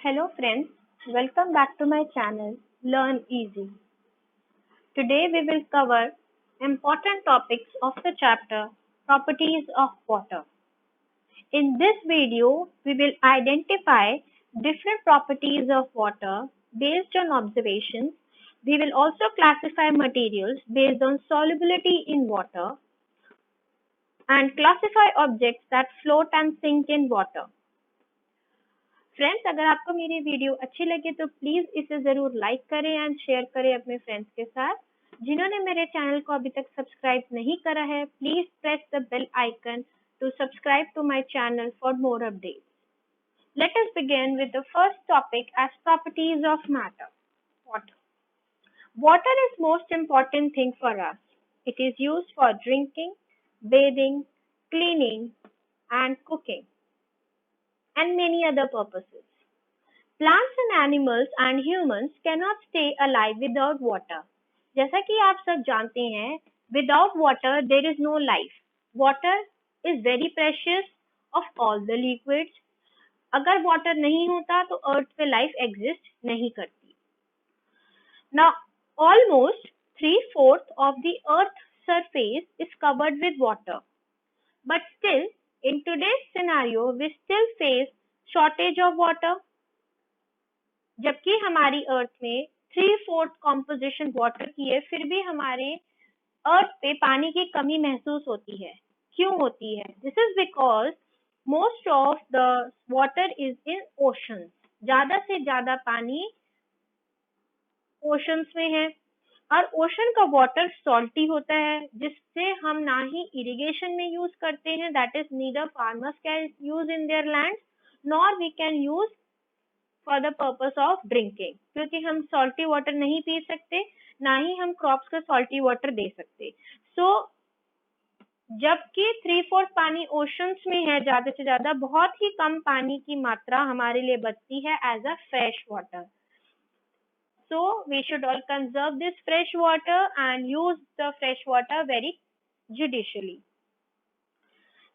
Hello friends, welcome back to my channel Learn Easy. Today we will cover important topics of the chapter Properties of Water. In this video, we will identify different properties of water based on observations. We will also classify materials based on solubility in water and classify objects that float and sink in water. Friends अगर आपको मेरी video अच्छी लगे तो please इसे जरूर like करें and share करें अपने फ्रेंड्स के साथ। जिन्होंने मेरे चैनल को अभी तक सब्सक्राइब नहीं करा है please press the bell icon to subscribe to my channel for more updates. Let us begin with the first topic as properties of matter. Water Water is most important thing for us. It is used for drinking, bathing, cleaning and cooking and many other purposes. Plants and animals and humans cannot stay alive without water. जैसा कि आप सब जानते हैं, without water there is no life. Water is very precious of all the liquids. अगर water नहीं होता तो अर्थ पे लाइफ एग्जिस्ट नहीं करती. Now, almost 3/4 of the earth's surface is covered with water. But still, in today's scenario, we still face shortage of water. जबकि हमारी अर्थ में 3/4 कॉम्पोजिशन वाटर की है, फिर भी हमारे अर्थ पे पानी की कमी महसूस होती है. क्यों होती है? This is because most of the water is in oceans. ज्यादा से ज्यादा पानी ओशंस में है और ओशन का वाटर सॉल्टी होता है, जिससे हम ना ही इरिगेशन में यूज करते हैं, that is neither farmers can use in their land nor we can use for the purpose of drinking, क्योंकि हम सॉल्टी वाटर नहीं पी सकते, ना ही हम क्रॉप्स को सॉल्टी वाटर दे सकते. सो जबकि 3/4 पानी ओशंस में है, ज्यादा से ज्यादा बहुत ही कम पानी की मात्रा हमारे लिए बचती है as a fresh water. So we should all conserve this fresh water and use the fresh water very judicially.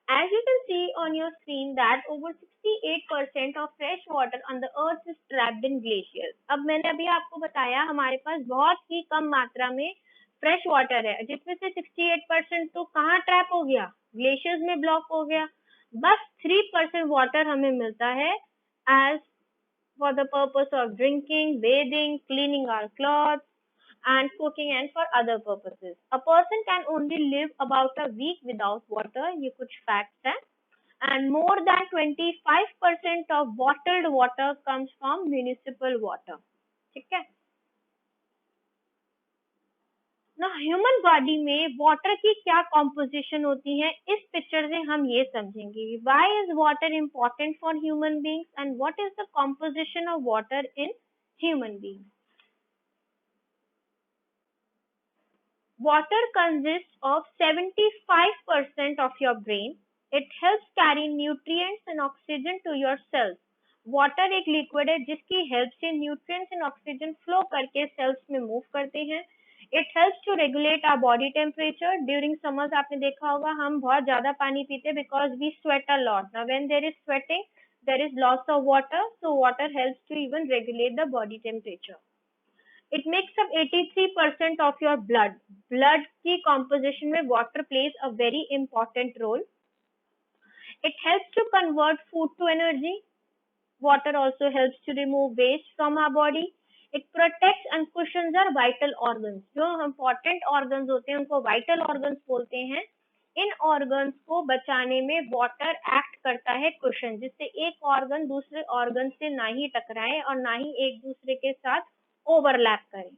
As you can see on your screen that over 68% of fresh water on the earth is trapped in glaciers. अब मैंने अभी आपको बताया हमारे पास बहुत ही कम मात्रा में fresh water है, जिसमें से 68% तो कहाँ ट्रैप हो गया? ग्लेशियर्स में ब्लॉक हो गया. बस 3% वाटर हमें मिलता है as for the purpose of drinking, bathing, cleaning our clothes and cooking and for other purposes. A person can only live about a week without water, ये कुछ facts हैं, and more than 25% of bottled water comes from municipal water. ठीक है? ना human body में water की क्या composition होती है, इस पिक्चर से हम ये समझेंगे. Why is water important for human beings and what is the composition of water in human beings. Water consists of 75% of your brain. It helps carry nutrients and oxygen to your cells. Water एक liquid है जिसकी help से nutrients and oxygen flow करके cells में move करते हैं. It helps to regulate our body temperature. During summers आपने देखा होगा हम बहुत ज्यादा पानी पीते हैं because we sweat a lot. Now when there is sweating there is loss of water, so water helps to even regulate the body temperature. It makes up 83% of your blood. Blood की composition में water plays a very important role. It helps to convert food to energy. Water also helps to remove waste from our body. It protects and cushions our vital organs. जो important organs होते हैं उनको vital organs बोलते हैं. इन organs को बचाने में water act करता है कुशन, जिससे एक ऑर्गन दूसरे ऑर्गन से ना ही टकराए और ना ही एक दूसरे के साथ ओवरलैप करें.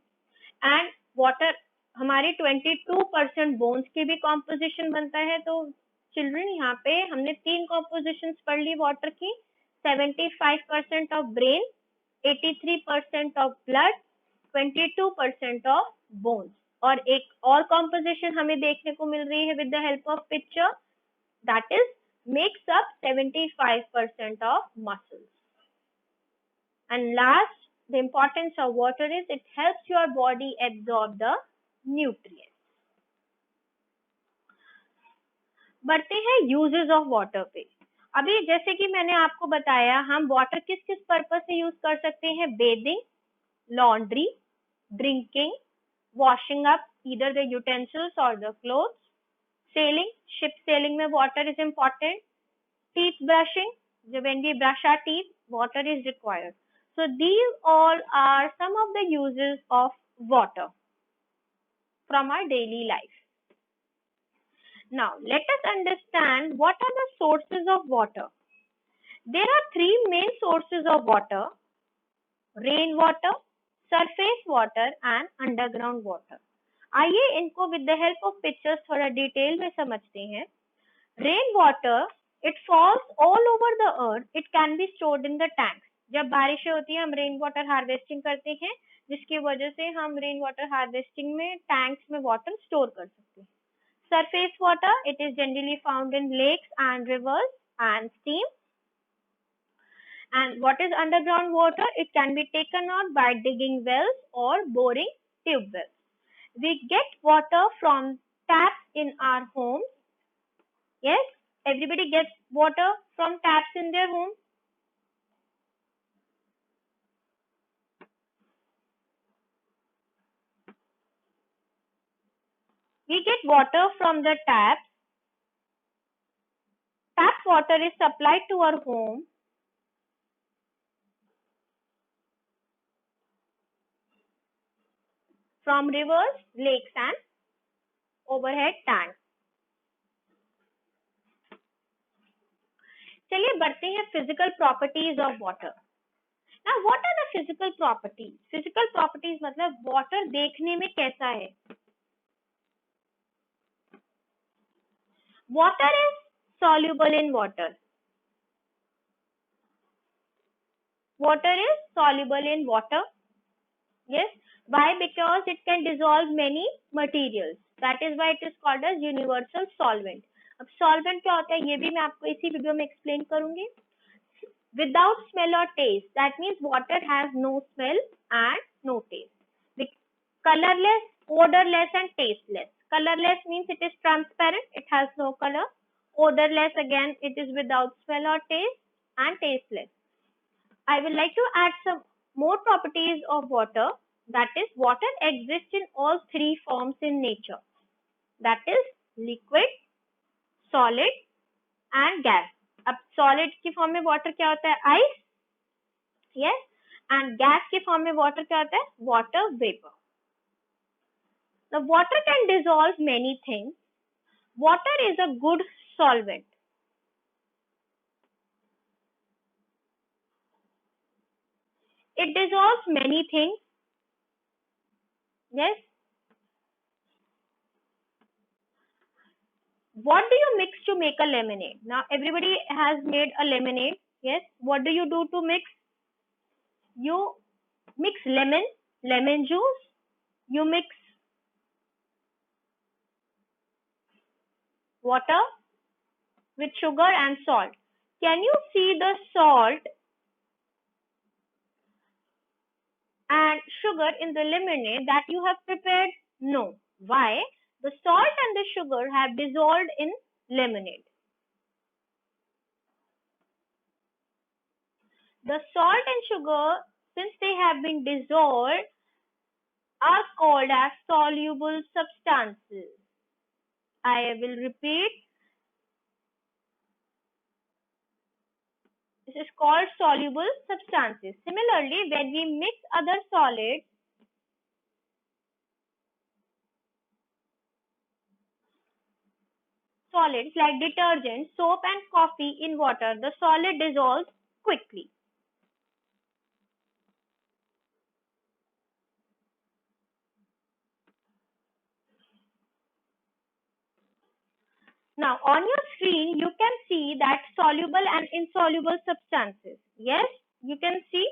एंड वाटर हमारे 22% बोन्स की भी कॉम्पोजिशन बनता है. तो चिल्ड्रन यहाँ पे हमने 3 कॉम्पोजिशन पढ़ ली वाटर की. 75% of brain, 83% of blood, 22% of bones. और एक और कॉम्पोजिशन हमें देखने को मिल रही है with the help of picture, that is makes up 75% of muscles. And last, the importance of water is it helps your body absorb the nutrients. बढ़ते हैं uses of water पे. अभी जैसे कि मैंने आपको बताया, हम वाटर किस किस पर्पज से यूज कर सकते हैं? Bathing, laundry, drinking, washing up either the utensils और the clothes, sailing, ship sailing में water is important, teeth brushing, when we brush our teeth, water is required. So these all are some of the uses of water from our daily life. Now let us understand what are the sources of water. There are three main sources of water: rainwater, surface water and underground water. आइए इनको with the help of pictures थोड़ा detail में समझते हैं. Rainwater, it falls all over the earth. It can be stored in the tanks. जब बारिशें होती है हम रेन वाटर हार्वेस्टिंग करते हैं, जिसकी वजह से हम रेन वाटर हार्वेस्टिंग में टैंक्स में वाटर स्टोर कर सकते हैं. Surface water, it is generally found in lakes and rivers and stream. And what is underground water? It can be taken out by digging wells or boring tube wells. We get water from taps in our homes. Yes, everybody gets water from taps in their home. We get water from the taps. Tap water is supplied to our home from rivers, lakes and overhead tanks. चलिए बढ़ते हैं physical properties of water. Now what are the physical properties? Physical properties मतलब water देखने में कैसा है? Water is soluble in water. Water is soluble in water. Yes. Why? Because it can dissolve many materials. That is why it is called as universal solvent. अब solvent क्या होता है ये भी मैं आपको इसी वीडियो में explain करूंगी. Without smell or taste. That means water has no smell and no taste. Colorless, odorless and tasteless. Colorless means it is transparent. It has no color. Odorless again, it is without smell or taste, and tasteless. I would like to add some more properties of water. That is, water exists in all three forms in nature. That is liquid, solid and gas. अब solid की form में water क्या होता है? Ice. Yes. And gas की form में water क्या होता है? Water vapor. The water can dissolve many things. Water is a good solvent. It dissolves many things. Yes. What do you mix to make a lemonade? Now everybody has made a lemonade. Yes. What do you do to mix? You mix lemon juice. You mix water with sugar and salt. Can you see the salt and sugar in the lemonade that you have prepared? No. Why? The salt and the sugar have dissolved in lemonade. The salt and sugar, since they have been dissolved, are called as soluble substances. I will repeat. This is called soluble substances. Similarly, when we mix other solids like detergent, soap and coffee in water, the solid dissolves quickly. Now, on your screen, you can see that soluble and insoluble substances. Yes, you can see.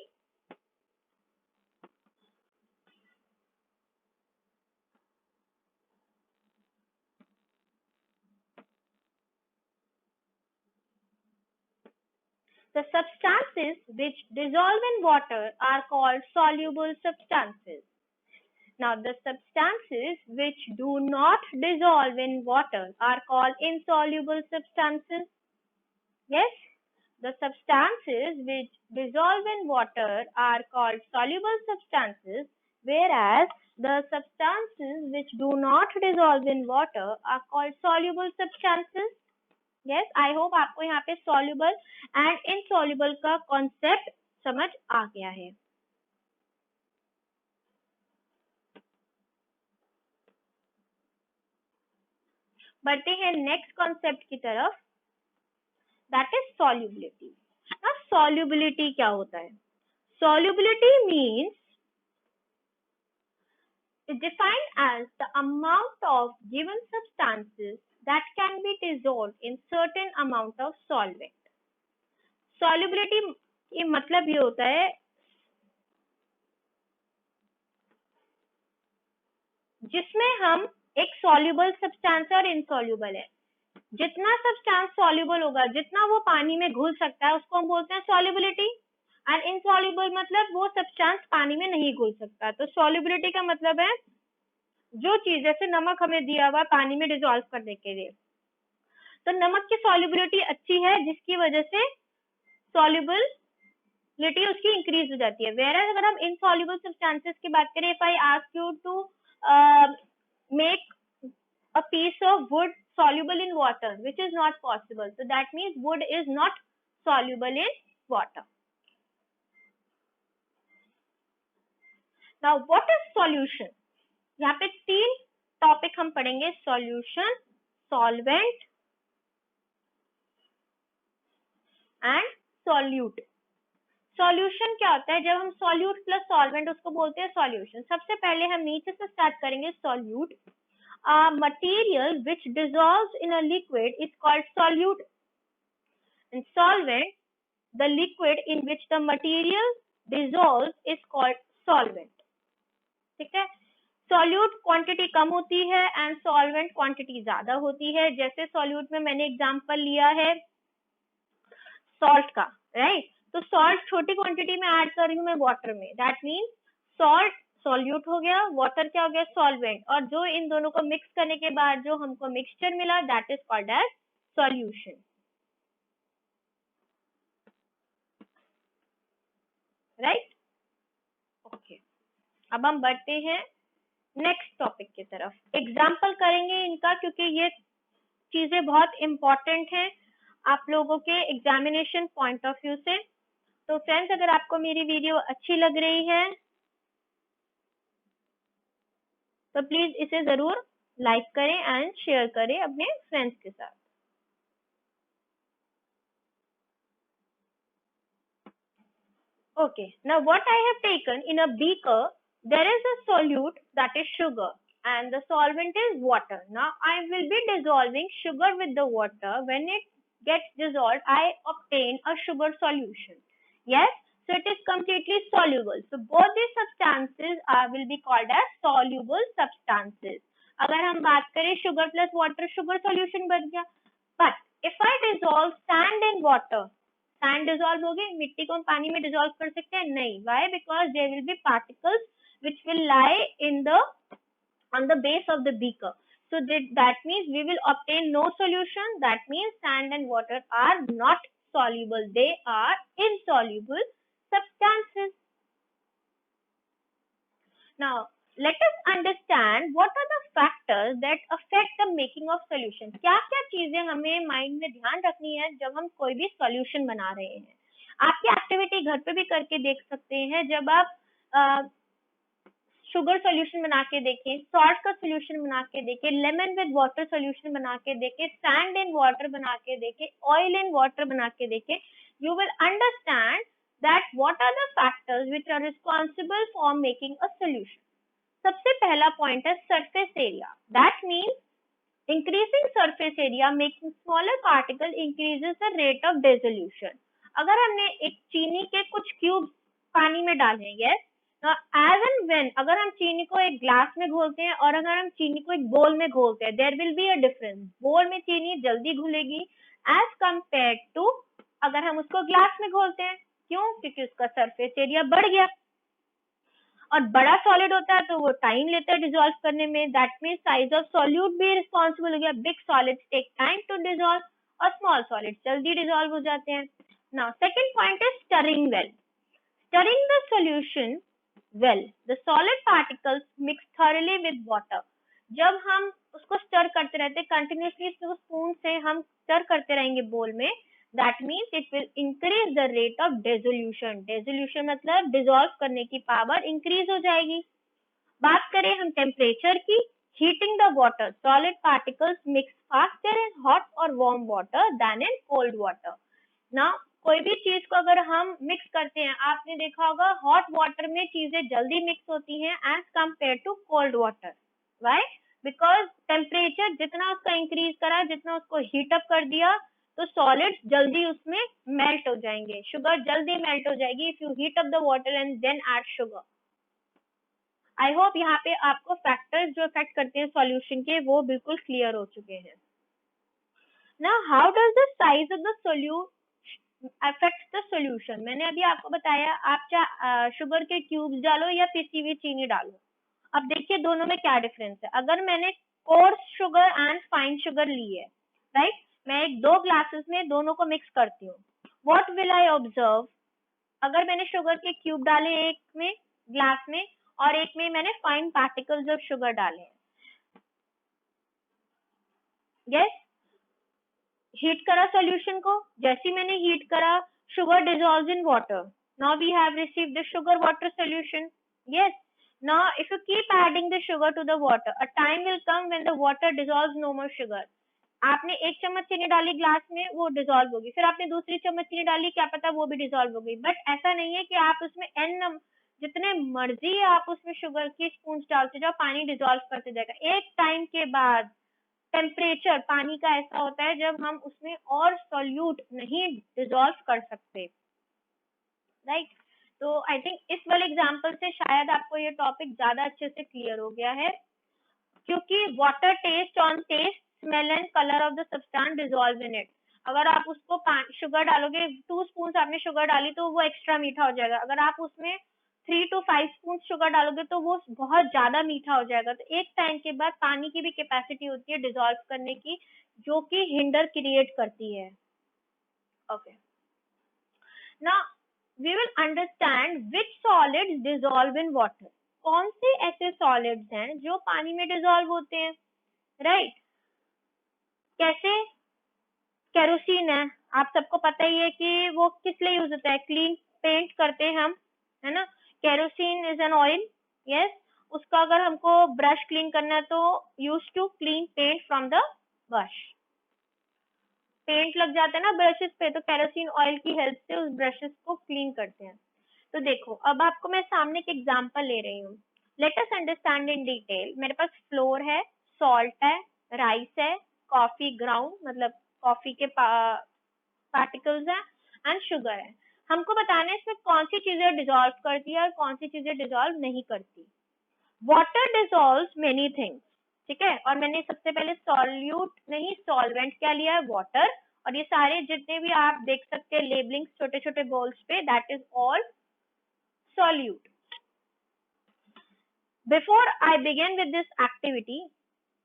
The substances which dissolve in water are called soluble substances. Now, the substances which do not dissolve in water are called insoluble substances. Yes? The substances which dissolve in water are called soluble substances, whereas the substances which do not dissolve in water are called soluble substances. Yes, I hope आपको यहाँ पे soluble and insoluble का concept समझ आ गया है. बढ़ते हैं next concept की तरफ, that is solubility. Now solubility क्या होता है? Solubility means is defined as the amount of given substances that can be dissolved in certain amount of solvent. Solubility ये मतलब ये होता है जिसमें हम एक soluble substance और insoluble है. जितना सब्सटेंस सॉल्युबल होगा, जितना वो पानी में घुल सकता है, उसको हम बोलते हैं सॉल्युबिलिटी. एंड इनसॉल्युबल मतलब वो सब्सटेंस पानी में नहीं घुल सकता. तो सॉल्युबिलिटी का मतलब है जो चीज, जैसे नमक हमें दिया हुआ पानी में डिसॉल्व करने के लिए, तो नमक की सॉल्युबिलिटी अच्छी है जिसकी वजह से सॉल्युबिलिटी उसकी इंक्रीज हो जाती है. वेयर अगर हम इनसॉल्युबल सब्सटेंसेस की बात करें, if I ask you to make a piece of wood soluble in water, which is not possible, so that means wood is not soluble in water. Now what is solution? यहाँ पे तीन topic हम पढ़ेंगे, solution, solvent and solute. Solution क्या होता है? जब हम सॉल्यूट प्लस सॉल्वेंट उसको बोलते हैं सॉल्यूशन. सबसे पहले हम नीचे से स्टार्ट करेंगे. Solute, a material which dissolves in a liquid is called solute, and solvent, the liquid in which the material dissolves is called solvent. ठीक है. सॉल्यूट क्वांटिटी कम होती है एंड सॉल्वेंट क्वांटिटी ज्यादा होती है. जैसे सॉल्यूट में मैंने एग्जांपल लिया है सॉल्ट का, राइट. तो सॉल्ट छोटी क्वांटिटी में ऐड कर रही हूँ मैं वाटर में, दैट मीन्स सॉल्ट सॉल्यूट हो गया, वाटर क्या हो गया, सॉल्वेंट. और जो इन दोनों को मिक्स करने के बाद जो हमको मिक्सचर मिला, that is called as solution. Right, okay. अब हम बढ़ते हैं नेक्स्ट टॉपिक की तरफ. एग्जाम्पल करेंगे इनका, क्योंकि ये चीजें बहुत इंपॉर्टेंट हैं आप लोगों के एग्जामिनेशन पॉइंट ऑफ व्यू से. तो फ्रेंड्स, अगर आपको मेरी वीडियो अच्छी लग रही है तो प्लीज इसे जरूर लाइक करें एंड शेयर करें अपने फ्रेंड्स के साथ. Okay, now what I have taken in a beaker, there is a solute that is sugar and the solvent is water. Now I will be dissolving sugar with the water. When it gets dissolved, I obtain a sugar solution. Yes, so it is completely soluble. So both these substances will be called as soluble substances. अगर हम बात करें sugar plus water, sugar solution बन गया. But if I dissolve sand in water, sand dissolve हो गई, मिट्टी को हम पानी में डिसॉल्व कर सकते हैं? नहीं. Why? Because there will be particles which will lie in the on the base of the beaker. So that means we will obtain no solution. That means sand and water are not soluble. They are insoluble substances. Now let us understand what are the factors that affect the making of solution. क्या क्या चीजें हमें mind में ध्यान रखनी है जब हम कोई भी सॉल्यूशन बना रहे हैं. आपकी एक्टिविटी घर पे भी करके देख सकते हैं. जब आप शुगर सॉल्यूशन बना के देखें, सॉल्ट का सॉल्यूशन बना के देखें, लेमन विद वाटर सॉल्यूशन बना के देखें, सैंड इन वाटर बना के देखें, ऑयल इन वाटर बना के देखें, you will understand that what are the factors which are responsible for making a solution. सबसे पहला पॉइंट है surface area. That means increasing surface area making smaller particle increases the rate of dissolution. अगर हमने एक चीनी के कुछ cube पानी में डाले, yes, एज एंड व्हेन अगर हम चीनी को एक ग्लास में घोलते हैं और अगर हम चीनी को एक बोल में घोलते हैं, there will be a difference. Bowl में चीनी जल्दी घुलेगी एज कंपेयर टू अगर हम उसको ग्लास में घोलते हैं. क्यों? क्योंकि उसका सरफेस एरिया बढ़ गया. और बड़ा सॉलिड होता है तो वो टाइम लेता है डिसॉल्व करने में. That means size of solute भी रिस्पॉन्सिबल हो गया. Big solids take time to dissolve और स्मॉल सॉलिड्स जल्दी डिसॉल्व हो जाते हैं. Now, second point is stirring well. Stirring the solution well, the solid particles mix thoroughly with water. जब हम उसको स्टर करते रहते कंटिन्यूसली स्पून से हम स्टर करते रहेंगे बोल में, that means it will increase the rate of dissolution. Dissolution मतलब डिसॉल्व करने की पावर इंक्रीज हो जाएगी. बात करें हम टेम्परेचर की, heating the water, solid particles mix faster in hot और warm water than in cold water. ना कोई भी चीज को अगर हम मिक्स करते हैं, आपने देखा होगा हॉट वाटर में चीजें जल्दी मिक्स होती हैं as compared to cold water. Why? Because temperature जितना उसका इंक्रीज करा, जितना उसको हीट अप कर दिया, तो सॉलिड्स जल्दी उसमें मेल्ट हो जाएंगे, शुगर जल्दी मेल्ट हो जाएगी if you heat up the water and then add sugar. I hope यहाँ पे आपको फैक्टर्स जो अफेक्ट करते हैं सॉल्यूशन के वो बिल्कुल क्लियर हो चुके हैं. Now, how does the size of the solution affect the solution? मैंने अभी आपको बताया, आप चाहे शुगर के क्यूब्स डालो या पिसी हुई चीनी डालो. अब देखिए दोनों में क्या डिफरेंस है. अगर मैंने coarse sugar and fine sugar ली है, राइट, मैं एक दो ग्लासेस में दोनों को मिक्स करती हूँ. What will I observe? अगर मैंने शुगर के क्यूब डाले एक में ग्लास में और एक में मैंने फाइन पार्टिकल्स ऑफ शुगर डाले हैं, यस, हीट करा सॉल्यूशन को, जैसे मैंने हीट करा sugar dissolves in water. Now we have received the sugar water solution. Yes. Now if you keep adding the sugar to the water, a time will come when the water dissolves no more sugar. आपने एक चम्मच चीनी डाली glass में, वो dissolve होगी, फिर आपने दूसरी चम्मच चीनी डाली, क्या पता वो भी डिसॉल्व हो गई. बट ऐसा नहीं है कि आप उसमें एन जितने मर्जी आप उसमें शुगर की स्पून डालते जाओ, पानी डिसॉल्व करते जाएगा. एक टाइम के बाद टेम्परेचर पानी का ऐसा होता है जब हम उसमें और सॉल्यूट नहीं डिसॉल्व कर सकते, राइट. तो आई थिंक इस वाले एग्जांपल से शायद आपको ये टॉपिक ज्यादा अच्छे से क्लियर हो गया है, क्योंकि water taste on taste smell and colour of the substance dissolve in it. अगर आप उसको शुगर डालोगे, 2 स्पून आपने शुगर डाली तो वो एक्स्ट्रा मीठा हो जाएगा. अगर आप उसमें 3 to 5 स्पून शुगर डालोगे तो वो बहुत ज्यादा मीठा हो जाएगा. तो एक टाइम के बाद पानी की भी कैपेसिटी होती है डिसॉल्व करने की, जो कि हिंडर क्रिएट करती है. Okay, now we will understand which solids dissolve in water. कौन से ऐसे सॉलिड्स हैं जो पानी में डिसॉल्व होते हैं, राइट. कैसे? केरोसिन है, आप सबको पता ही है कि वो किस लिए यूज होता है, क्लीन पेंट करते हैं हम, है ना. Kerosene is an oil, yes. उसका अगर हमको ब्रश क्लीन करना है तो use to clean paint from the brush. Paint लग जाता है ना ब्रशेस पे, तो केरोसिन ऑयल की हेल्प से उस ब्रशेस को क्लीन करते हैं. तो देखो, अब आपको मैं सामने एक एग्जांपल ले रही हूँ. Let us understand in detail. मेरे पास फ्लोर है, सॉल्ट है, राइस है, कॉफी ग्राउंड मतलब कॉफी के पार्टिकल्स है एंड शुगर है. हमको बताना है इसमें कौन सी चीजें डिसॉल्व करती है और कौन सी चीजें डिसॉल्व नहीं करती. वाटर डिसॉल्व्स मेनी थिंग्स, ठीक है. और मैंने सबसे पहले सॉल्यूट नहीं सॉल्वेंट क्या लिया है, वाटर. और ये सारे जितने भी आप देख सकते हैं लेबलिंग छोटे छोटे बॉल्स पे, that is all solute. Before I begin with this activity,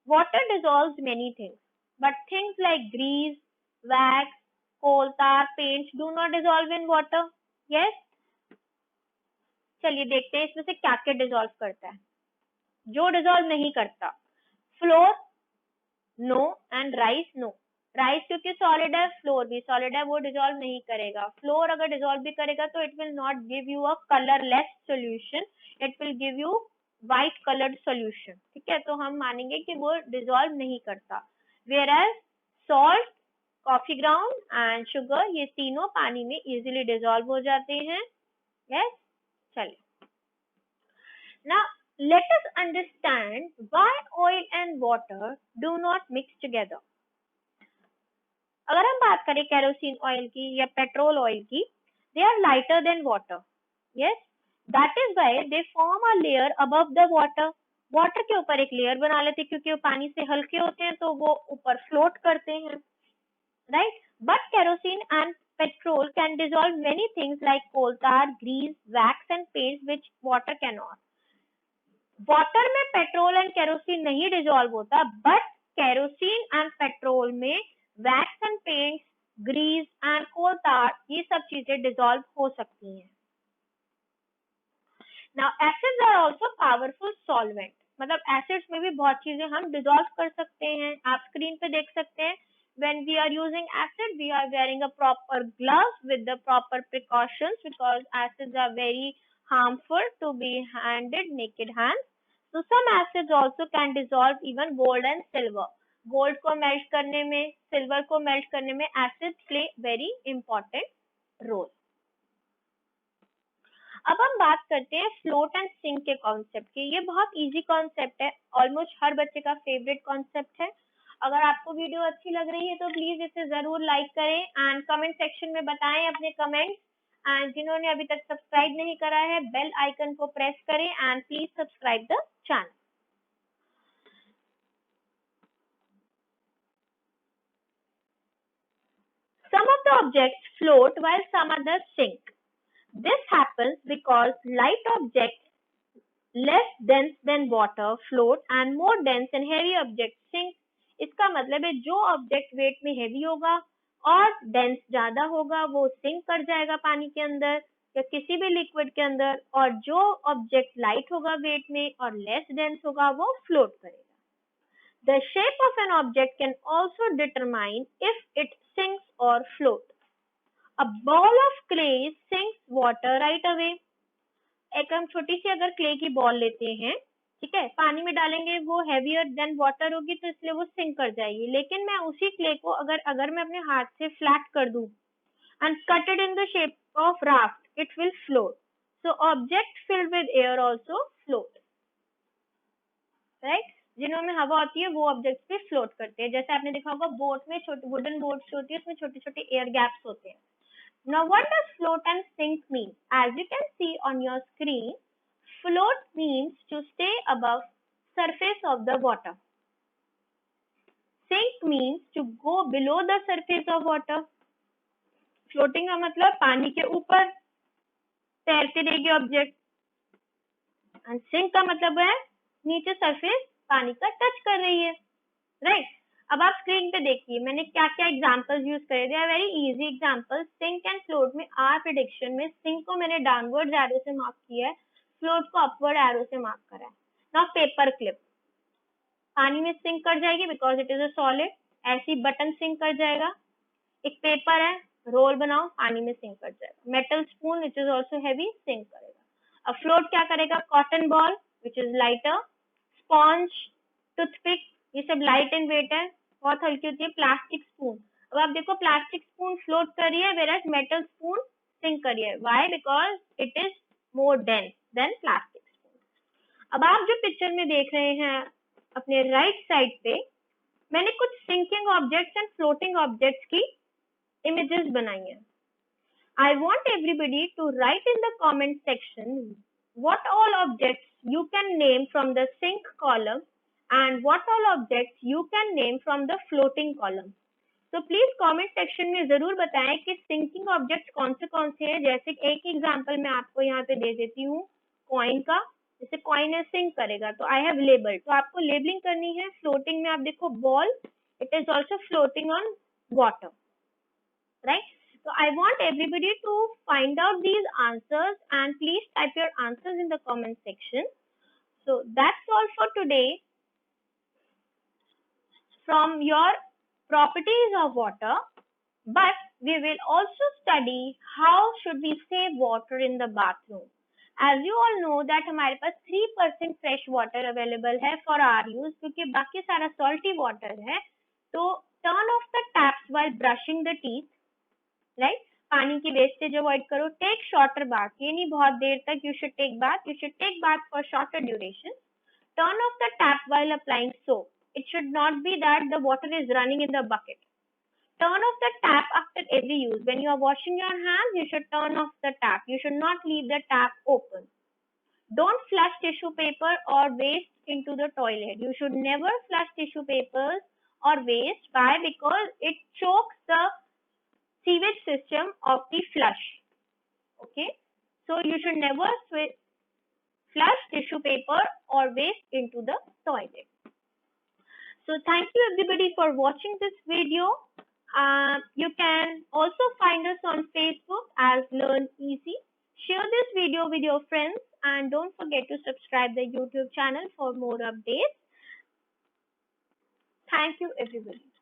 water dissolves many things, but things like grease, wax, coal tar, paints do not dissolve in water. Yes? चलिए देखते हैं इसमें से क्या क्या डिसॉल्व करता है. जो डिसॉल्व नहीं करता, flour no and rice no. Rice क्योंकि सॉलिड है, फ्लोर भी सॉलिड है, वो डिसॉल्व नहीं करेगा. फ्लोर अगर डिसॉल्व भी करेगा तो it will not give you a colourless solution, it will give you white coloured solution, ठीक है. तो हम मानेंगे कि वो डिसॉल्व नहीं करता. Whereas salt, coffee ground and sugar, ये तीनों पानी में इजीली डिसॉल्व हो जाते हैं. यस, चलिए. Now let us understand why oil and water do not mix together. अगर हम बात करें केरोसिन ऑयल की या पेट्रोल ऑयल की, they are lighter than water. Yes, that is why they form a layer above the water. Water के ऊपर एक लेयर बना लेते हैं क्योंकि वो पानी से हल्के होते हैं तो वो ऊपर फ्लोट करते हैं, right? But kerosene and petrol can dissolve many things like coal tar, grease, wax and paints which water cannot. Water में पेट्रोल एंड केरोसिन नहीं डिसॉल्व होता, बट केरोसिन एंड पेट्रोल में wax and paints grease and coal tar, ये सब चीजें dissolve हो सकती हैं। Now acids are also powerful solvent, मतलब एसिड्स में भी बहुत चीजें हम डिसॉल्व कर सकते हैं। आप स्क्रीन पे देख सकते हैं, when we are using acid we are wearing a proper gloves with the proper precautions because acids are very harmful to be handled naked hands. So some acids also can dissolve even gold and silver. Gold को melt करने में, silver को melt करने में acid play very important role. अब हम बात करते हैं फ्लोट एंड सिंक के कॉन्सेप्ट की। ये बहुत इजी कॉन्सेप्ट है, ऑलमोस्ट हर बच्चे का फेवरेट कॉन्सेप्ट है। अगर आपको वीडियो अच्छी लग रही है तो प्लीज इसे जरूर लाइक करें एंड कमेंट सेक्शन में बताएं अपने कमेंट्स। एंड जिन्होंने अभी तक सब्सक्राइब नहीं करा है, बेल आइकन को प्रेस करें and please subscribe the channel. Some of the objects float while some others sink. This happens because light objects less dense than water float and more dense and heavy objects sink. इसका मतलब है जो object wait में heavy होगा और dense ज्यादा होगा वो सिंक कर जाएगा पानी के अंदर या किसी भी लिक्विड के अंदर, और जो ऑब्जेक्ट लाइट होगा वेट में और लेस डेंस होगा वो फ्लोट करेगा। The shape of an object can also determine if it sinks or floats. A ball of clay sinks water right away. एक हम छोटी सी अगर क्ले की बॉल लेते हैं, ठीक है, पानी में डालेंगे वो हेवियर देन वाटर होगी तो इसलिए वो सिंक कर जाएगी। लेकिन मैं उसी क्ले को अगर मैं अपने हाथ से फ्लैट कर दूं and cut it in the shape of raft, it will float. So object filled with air also float. Right, जिनों में हवा होती है वो ऑब्जेक्ट्स पे फ्लोट करते हैं। जैसे आपने देखा होगा बोट में, छोटी वुडन बोट्स होती है उसमें छोटे छोटे एयर गैप्स होते हैं। Now what does float and sink mean? As you can see on your screen, float means to stay above surface of the water. Sink means to go below the surface of water. Floating का मतलब पानी के ऊपर तैरते रहेगी object, and sink का मतलब है नीचे सरफेस पानी का टच कर रही है, राइट। अब आप स्क्रीन पे देखिए मैंने क्या क्या एग्जांपल्स यूज करे थे, very easy examples. Sink and float में आर प्रेडिक्शन में सिंक को मैंने डाउनवर्ड एरो से मार्क किया है, फ्लोट को अपवर्ड एरो से मार्क करा है। नाउ पेपर क्लिप पानी में सिंक कर जाएगी because it is a solid, ऐसी बटन सिंक कर जाएगा। एक पेपर है, रोल बनाओ पानी में सिंक कर जाएगा। Metal spoon which is also heavy sink करेगा। अब फ्लोट क्या करेगा, cotton ball which is lighter, sponge, toothpick, ये सब लाइट इन वेट है, बहुत हल्की होती है। प्लास्टिक स्पून, अब आप देखो प्लास्टिक स्पून फ्लोट कर रही है whereas metal spoon sink कर रही है। Why? Because it is more dense than plastic spoon. अब आप जो पिक्चर में देख रहे हैं अपने राइट साइड पे, मैंने कुछ sinking objects and floating objects की इमेजेस बनाई हैं। I want everybody to write in the comment section what all objects you can name from the sink column and what all objects you can name from the floating column. So please comment section में जरूर बताएं कि sinking objects कौन से हैं। जैसे एक example मैं आपको यहाँ पे दे देती हूँ कॉइन का, जैसे कॉइन है सिंक करेगा तो आई हैव लेबल, तो आपको लेबलिंग करनी है। फ्लोटिंग में आप देखो ball, it is also floating on water, right? So I want everybody to find out these answers and please type your answers in the comment section. So that's all for today from your properties of water, but we will also study how should we save water in the bathroom. As you all know that हमारे पास 3% fresh water available है for our use, क्योंकि बाकी सारा salty water है। तो turn off the taps while brushing the teeth, right, पानी की wastage avoid करो। टेक शॉर्टर बाथ, ये नहीं बहुत देर तक you should take bath, you should take bath for shorter duration. Turn off the tap while applying soap, it should not be that the water is running in the bucket. Turn off the tap after every use. When you are washing your hands, you should turn off the tap. You should not leave the tap open. Don't flush tissue paper or waste into the toilet. You should never flush tissue papers or waste. Why? Because it chokes the sewage system of the flush. Okay, so you should never flush tissue paper or waste into the toilet. So thank you everybody for watching this video. You can also find us on Facebook as Learn Easy. Share this video with your friends and don't forget to subscribe the YouTube channel for more updates. Thank you everybody.